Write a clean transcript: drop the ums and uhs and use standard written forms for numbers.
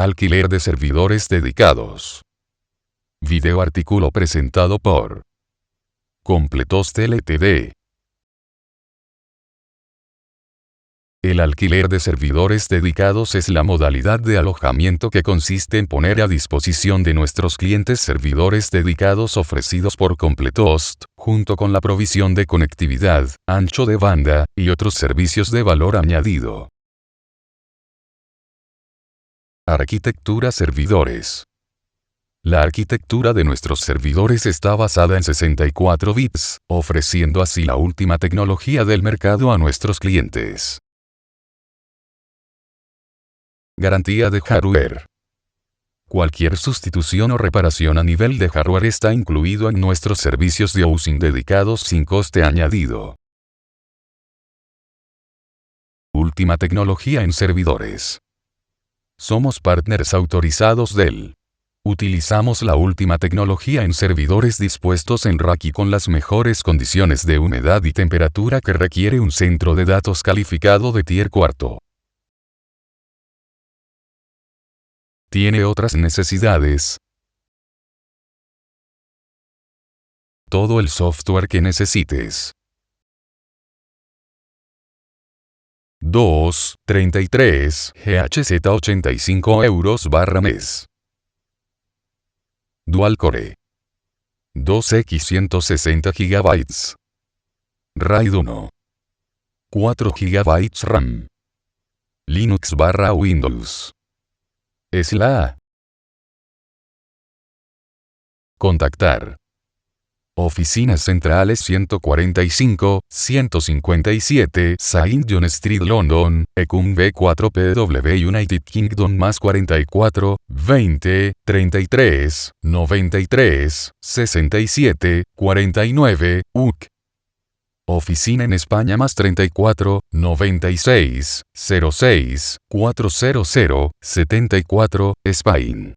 Alquiler de servidores dedicados. Video artículo presentado por Completost Ltd. El alquiler de servidores dedicados es la modalidad de alojamiento que consiste en poner a disposición de nuestros clientes servidores dedicados ofrecidos por Completost, junto con la provisión de conectividad, ancho de banda, y otros servicios de valor añadido. Arquitectura servidores. La arquitectura de nuestros servidores está basada en 64 bits, ofreciendo así la última tecnología del mercado a nuestros clientes. Garantía de hardware. Cualquier sustitución o reparación a nivel de hardware está incluido en nuestros servicios de hosting dedicados sin coste añadido. Última tecnología en servidores. Somos partners autorizados Dell. Utilizamos la última tecnología en servidores dispuestos en rack y con las mejores condiciones de humedad y temperatura que requiere un centro de datos calificado de Tier 4. ¿Tiene otras necesidades? Todo el software que necesites. 2.33 GHz 85 €/mes. Dual Core. 2X 160 GB. RAID 1. 4 GB RAM. Linux/Windows. Es la Contactar. Oficinas centrales 145, 157 St. John Street, London, Ecum B4PW, United Kingdom, más 44, 20, 33, 93, 67, 49, UK. Oficina en España más 34, 96, 06, 400, 74, Spain.